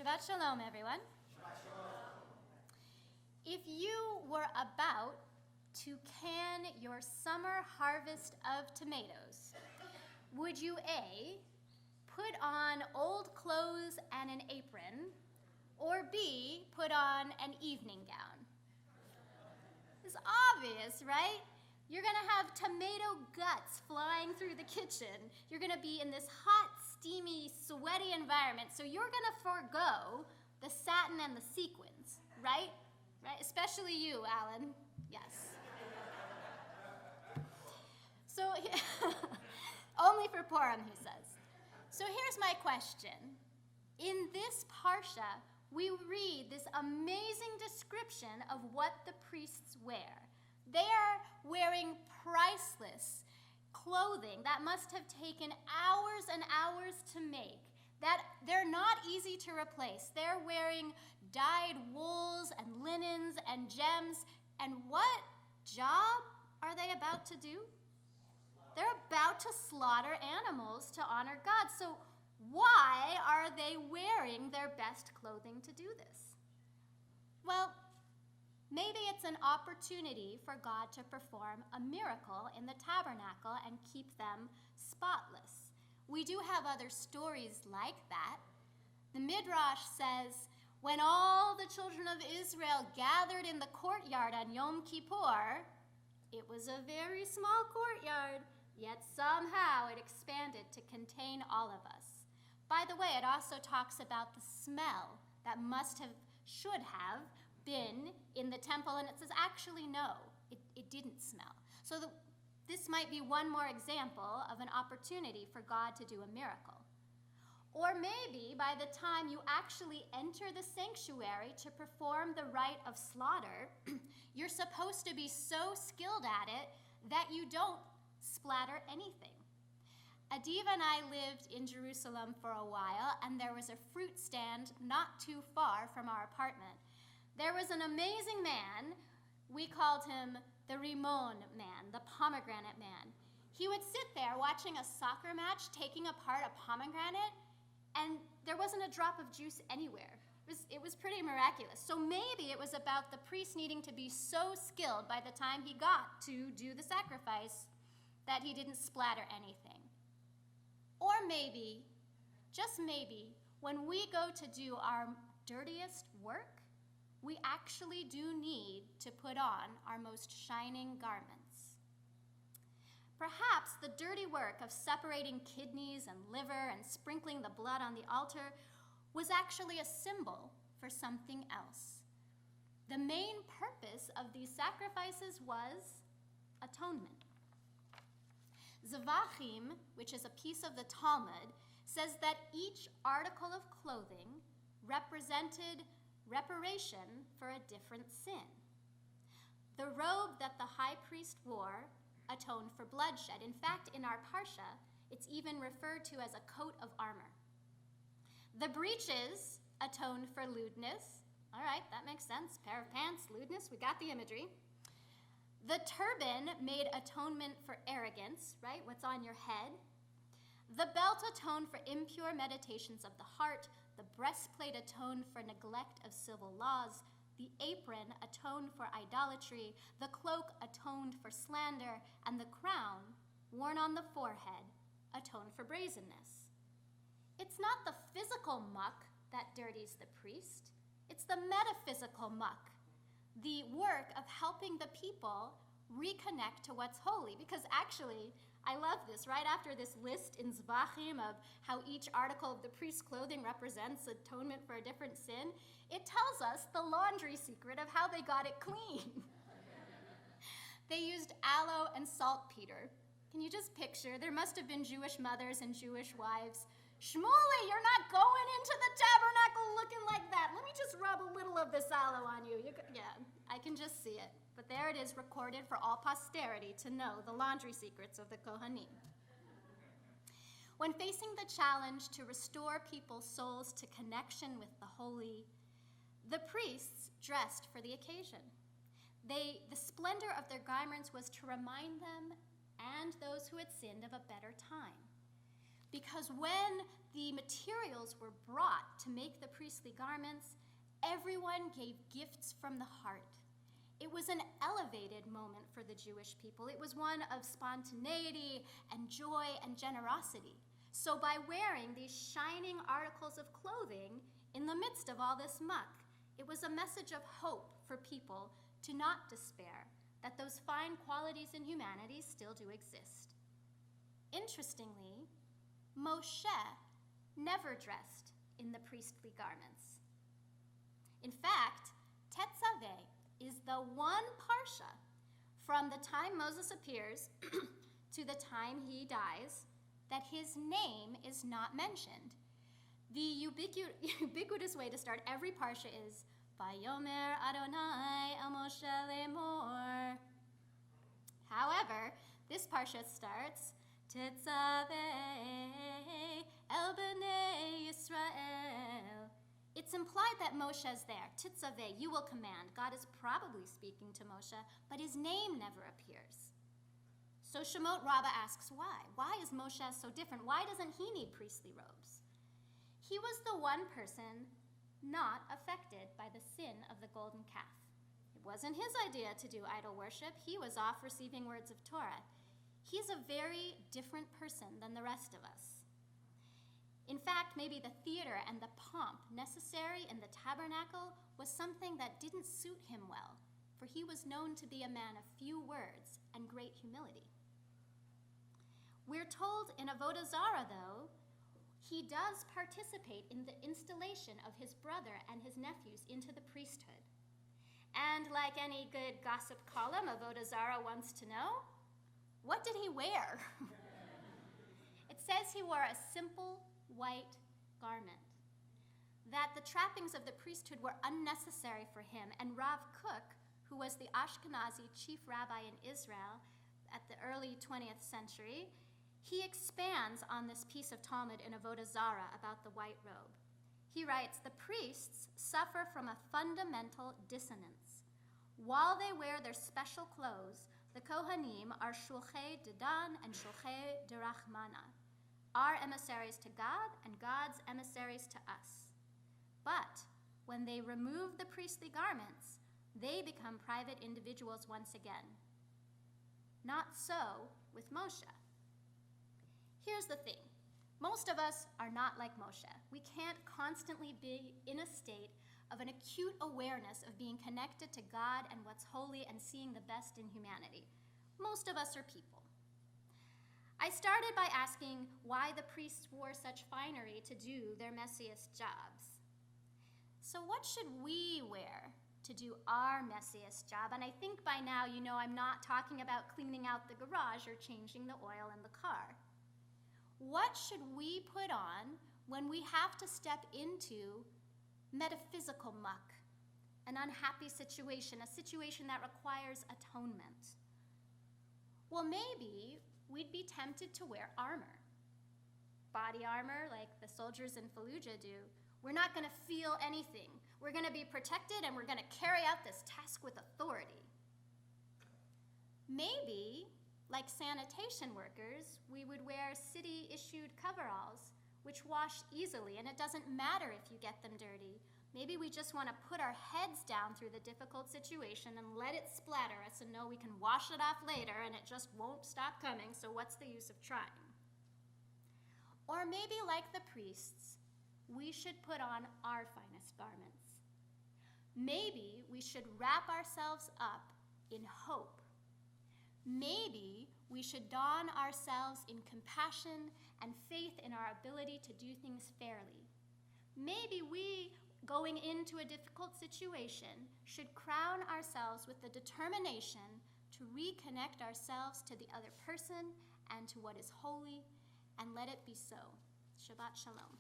Shabbat Shalom, everyone. Shabbat Shalom. If you were about to can your summer harvest of tomatoes, would you A, put on old clothes and an apron, or B, put on an evening gown? It's obvious, right? You're going to have tomato guts flying through the kitchen. You're going to be in this hot, steamy, sweaty environment, so you're going to forego the satin and the sequins, right? Right? Especially you, Alan. Yes. So, only for Purim, he says. So here's my question. In this parsha, we read this amazing description of what the priests wear. They are wearing priceless clothing that must have taken hours and hours to make, that they're not easy to replace. They're wearing dyed wools and linens and gems. And what job are they about to do? They're about to slaughter animals to honor God. So why are they wearing their best clothing to do this? Well, maybe it's an opportunity for God to perform a miracle in the tabernacle and keep them spotless. We do have other stories like that. The Midrash says, when all the children of Israel gathered in the courtyard on Yom Kippur, it was a very small courtyard, yet somehow it expanded to contain all of us. By the way, it also talks about the smell that should have been in the temple, and it says actually no, it didn't smell. So this might be one more example of an opportunity for God to do a miracle. Or maybe by the time you actually enter the sanctuary to perform the rite of slaughter, you're supposed to be so skilled at it that you don't splatter anything. Adiva and I lived in Jerusalem for a while, and there was a fruit stand not too far from our apartment. There was an amazing man. We called him the Rimon man, the pomegranate man. He would sit there watching a soccer match, taking apart a pomegranate, and there wasn't a drop of juice anywhere. It was pretty miraculous. So maybe it was about the priest needing to be so skilled by the time he got to do the sacrifice that he didn't splatter anything. Or maybe, just maybe, when we go to do our dirtiest work, we actually do need to put on our most shining garments. Perhaps the dirty work of separating kidneys and liver and sprinkling the blood on the altar was actually a symbol for something else. The main purpose of these sacrifices was atonement. Zvachim, which is a piece of the Talmud, says that each article of clothing represented reparation for a different sin. The robe that the high priest wore atoned for bloodshed. In fact, in our parsha, it's even referred to as a coat of armor. The breeches atoned for lewdness. All right, that makes sense. Pair of pants, lewdness, we got the imagery. The turban made atonement for arrogance, right? What's on your head. The belt atoned for impure meditations of the heart. The breastplate atoned for neglect of civil laws. The apron atoned for idolatry. The cloak atoned for slander. And the crown, worn on the forehead, atoned for brazenness. It's not the physical muck that dirties the priest. It's the metaphysical muck, the work of helping the people reconnect to what's holy. Because actually, I love this. Right after this list in Zvachim of how each article of the priest's clothing represents atonement for a different sin, it tells us the laundry secret of how they got it clean. They used aloe and saltpeter. Can you just picture? There must have been Jewish mothers and Jewish wives. Shmuley, you're not going into the tabernacle looking like that. Let me just rub a little of this aloe on you. Yeah, I can just see it. But there it is, recorded for all posterity to know the laundry secrets of the Kohanim. When facing the challenge to restore people's souls to connection with the holy, the priests dressed for the occasion. The splendor of their garments was to remind them and those who had sinned of a better time. because when the materials were brought to make the priestly garments, everyone gave gifts from the heart. It was an elevated moment for the Jewish people. It was one of spontaneity and joy and generosity. So by wearing these shining articles of clothing in the midst of all this muck, it was a message of hope for people to not despair, that those fine qualities in humanity still do exist. Interestingly, Moshe never dressed in the priestly garments. In fact, Tetzaveh is the one parsha from the time Moses appears to the time he dies that his name is not mentioned. The ubiquitous way to start every parsha is Vayomer Adonai el Moshe lemor. However, this parsha starts Tetzaveh el bnei Yisrael. It's implied that Moshe is there. Tetzaveh, you will command. God is probably speaking to Moshe, but his name never appears. So Shemot Rabbah asks why? Why is Moshe so different? Why doesn't he need priestly robes? He was the one person not affected by the sin of the golden calf. It wasn't his idea to do idol worship. He was off receiving words of Torah. He's a very different person than the rest of us. In fact, maybe the theater and the pomp necessary in the tabernacle was something that didn't suit him well, for he was known to be a man of few words and great humility. We're told in Avodah Zarah, though, he does participate in the installation of his brother and his nephews into the priesthood. And like any good gossip column, Avodah Zarah wants to know, what did he wear? It says he wore a simple white garment, that the trappings of the priesthood were unnecessary for him, and Rav Kook, who was the Ashkenazi chief rabbi in Israel at the early 20th century, he expands on this piece of Talmud in Avodah Zarah about the white robe. He writes, the priests suffer from a fundamental dissonance. While they wear their special clothes, the Kohanim are shulchei dedan and shulchei derachmana, our emissaries to God and God's emissaries to us. But when they remove the priestly garments, they become private individuals once again. Not so with Moshe. Here's the thing. Most of us are not like Moshe. We can't constantly be in a state of an acute awareness of being connected to God and what's holy and seeing the best in humanity. Most of us are people. I started by asking why the priests wore such finery to do their messiest jobs. So what should we wear to do our messiest job? And I think by now you know I'm not talking about cleaning out the garage or changing the oil in the car. What should we put on when we have to step into metaphysical muck, an unhappy situation, a situation that requires atonement? Well, maybe we'd be tempted to wear armor. Body armor, like the soldiers in Fallujah do. We're not going to feel anything. We're going to be protected, and we're going to carry out this task with authority. Maybe, like sanitation workers, we would wear city-issued coveralls, which wash easily, and it doesn't matter if you get them dirty. Maybe we just want to put our heads down through the difficult situation and let it splatter us and know we can wash it off later and it just won't stop coming, so what's the use of trying? Or maybe like the priests, we should put on our finest garments. Maybe we should wrap ourselves up in hope. Maybe we should don ourselves in compassion and faith in our ability to do things fairly. Maybe we, going into a difficult situation, should crown ourselves with the determination to reconnect ourselves to the other person and to what is holy, and let it be so. Shabbat Shalom.